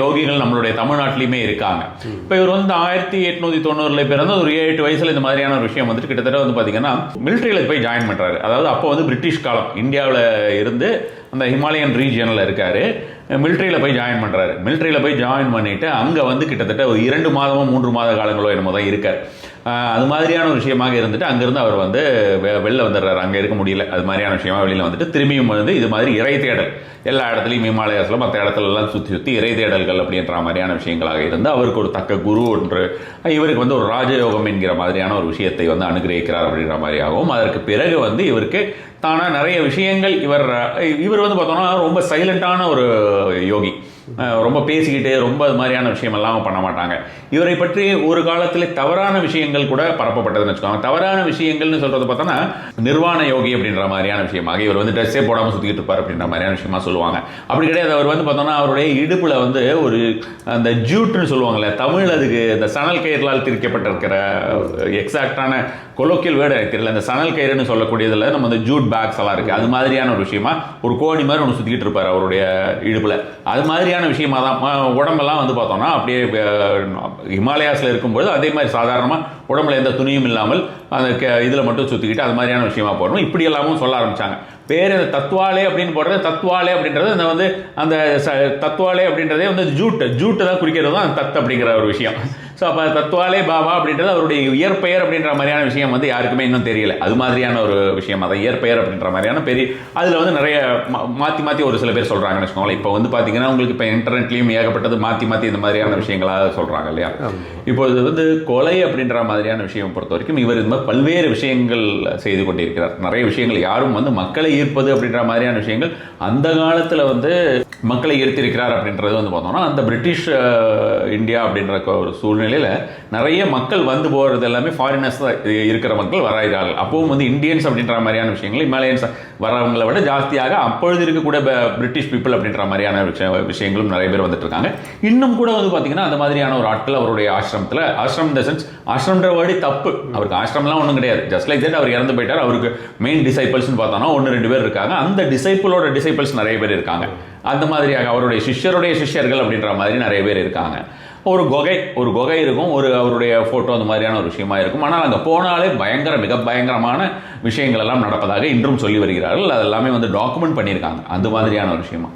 யோகிகள் நம்மளுடைய தமிழ்நாட்டிலையுமே இருக்காங்க. இப்போ இவர் வந்து 1890 பிறந்த ஒரு 7-8 வயசுல இந்த மாதிரியான ஒரு விஷயம் வந்துட்டு கிட்டத்தட்ட வந்து பார்த்தீங்கன்னா மிலிட்ரியில் போய் ஜாயின் பண்ணுறாரு. அதாவது அப்போ வந்து பிரிட்டிஷ் காலம், இந்தியாவில் இருந்து அந்த ஹிமாலயன் ரீஜியனில் இருக்காரு. மிலிட்ரியில் போய் ஜாயின் பண்ணுறாரு. மிலிட்ரியில் போய் ஜாயின் பண்ணிவிட்டு அங்கே வந்து கிட்டத்தட்ட ஒரு 2 மாதமோ 3 மாத காலங்களோ என்னமோ தான் இருக்கார். அது மாதிரியான ஒரு விஷயமாக இருந்துட்டு அங்கேருந்து அவர் வந்து வெளில வந்துடுறாரு. அங்கே இருக்க முடியல, அது மாதிரியான விஷயமா வெளியில் வந்துட்டு திரும்பியும் வந்து இது மாதிரி இறை தேடல் எல்லா இடத்துலையும் ஹிமாலயாஸில் மற்ற இடத்துலலாம் சுற்றி இறை தேடல்கள் அப்படின்ற மாதிரியான விஷயங்களாக இருந்து அவருக்கு ஒரு தக்க குரு ஒன்று இவருக்கு வந்து ஒரு ராஜயோகம் என்கிற மாதிரியான ஒரு விஷயத்தை வந்து அனுகிரகிக்கிறார் அப்படின்ற மாதிரியாகவும், அதற்கு பிறகு வந்து இவருக்கு தானாக நிறைய விஷயங்கள் இவர் வந்து பார்த்தோன்னா ரொம்ப சைலண்டான ஒரு யோகி. ரொம்ப பேசிக்கிட்டு ரொம்ப அது மாதிரியான விஷயமெல்லாம் பண்ண மாட்டாங்க. இவரை பற்றி ஒரு காலத்தில் தவறான விஷயங்கள் கூட பரப்பப்பட்டதுன்னு வச்சுக்கோங்க. தவறான விஷயங்கள்னு சொல்றது பார்த்தோன்னா நிர்வாண யோகி அப்படின்ற மாதிரியான விஷயமாக இவர் வந்து ட்ரெஸ்ஸே போடாமல் சுற்றிக்கிட்டு இருப்பார் அப்படின்ற மாதிரியான விஷயமா சொல்லுவாங்க. அப்படி கிடையாது. அவர் வந்து பார்த்தோன்னா அவருடைய இடுப்பில் வந்து ஒரு அந்த ஜூட்னு சொல்லுவாங்கள்ல, தமிழ் அதுக்கு இந்த சணல் கயிறுலால் திரிக்கப்பட்டிருக்கிற எக்ஸாக்டான கொலோக்கியல் வேர்டு எனக்கு தெரியல, இந்த சணல் கயிறுன்னு சொல்லக்கூடியதில் நம்ம இந்த ஜூட் பேக்ஸ் எல்லாம் இருக்குது. அது மாதிரியான ஒரு விஷயமா ஒரு கோணி மாதிரி ஒன்று சுற்றிக்கிட்டு இருப்பார் அவருடைய இடுப்பில். அது மாதிரியான விஷயமா தான் உடம்பெல்லாம் வந்து பார்த்தோம்னா அப்படியே ஹிமாலயாஸில் இருக்கும்போது அதே மாதிரி சாதாரணமாக உடம்புல எந்த துணியும் இல்லாமல் அந்த இதில் மட்டும் சுற்றிக்கிட்டு அது மாதிரியான விஷயமா போடணும். இப்படி எல்லாமும் சொல்ல ஆரம்பித்தாங்க. பேர் இந்த தத்வாலே அப்படின்னு போடுறது, தத்வாலே அப்படின்றது அந்த வந்து அந்த தத்வாலே அப்படின்றதே வந்து ஜூட்டு தான் குறிக்கிறது தான் தத் அப்படிங்கிற ஒரு விஷயம். ஸோ அப்போ தத்வாலே பாபா அப்படின்றது அவருடைய இயற்பெயர் அப்படின்ற மாதிரியான விஷயம் வந்து யாருக்குமே இன்னும் தெரியல. அது மாதிரியான ஒரு விஷயம், அதை இயற்பெயர் அப்படின்ற மாதிரியான பெரிய அதில் வந்து நிறைய மாற்றி ஒரு சில பேர் சொல்கிறாங்கன்னு வச்சுக்கோங்களேன். இப்போ வந்து பார்த்தீங்கன்னா உங்களுக்கு இப்போ இன்டர்நெட்லேயும் ஏகப்பட்டது மாற்றி இந்த மாதிரியான விஷயங்களாக சொல்கிறாங்க இல்லையா. இப்போ இது வந்து கொலை அப்படின்ற மாதிரியான விஷயம் பொறுத்த வரைக்கும் இவர் இந்த மாதிரி பல்வேறு விஷயங்கள் செய்து கொண்டிருக்கிறார். நிறைய விஷயங்கள் யாரும் வந்து மக்களை ஈர்ப்பது அப்படின்ற மாதிரியான விஷயங்கள் அந்த காலத்தில் வந்து மக்களை ஈர்த்திருக்கிறார் அப்படின்றது வந்து பார்த்தோம்னா அந்த பிரிட்டிஷ் இந்தியா அப்படின்ற ஒரு சூழ்நிலையில் நிறைய மக்கள் வந்து போகிறது எல்லாமே ஃபாரினர்ஸ் தான் இருக்கிற மக்கள் வராகிறார்கள். அப்பவும் வந்து இந்தியன்ஸ் அப்படின்ற மாதிரியான விஷயங்கள் ஹிமாலயன்ஸ் வரவங்களை விட ஜாஸ்தியாக அப்பொழுது இருக்கக்கூடிய பிரிட்டிஷ் பீப்புள் அப்படின்ற மாதிரியான விஷயங்களும் நிறைய பேர் வந்துட்டு இருக்காங்க. இன்னும் கூட வந்து பார்த்தீங்கன்னா அந்த மாதிரியான ஒரு ஆட்கள் அவருடைய ஆசிரமம் இந்த சென்ஸ் ஆசிரமன்ற வேர்டு தப்பு, அவருக்கு ஆசிரம்லாம் ஒன்றும் கிடையாது. ஜஸ்ட் லைக் தட் அவர் இறந்து போயிட்டார். அவருக்கு மெயின் டிசைபிள்ஸ்னு பார்த்தோம்னா 1-2 பேர் இருக்காங்க. அந்த டிசைபிள்ஸ் நிறைய பேர் இருக்காங்க. அந்த மாதிரியாக அவருடைய சிஷ்யர்கள் அப்படின்ற மாதிரி நிறைய பேர் இருக்காங்க. ஒரு குகை இருக்கும், அவருடைய ஃபோட்டோ அந்த மாதிரியான ஒரு விஷயமா இருக்கும். ஆனால் அங்கே போனாலே மிக பயங்கரமான விஷயங்கள் எல்லாம் நடப்பதாக இன்றும் சொல்லி வருகிறார்கள். அது எல்லாமே வந்து டாக்குமெண்ட் பண்ணியிருக்காங்க அந்த மாதிரியான ஒரு விஷயமா.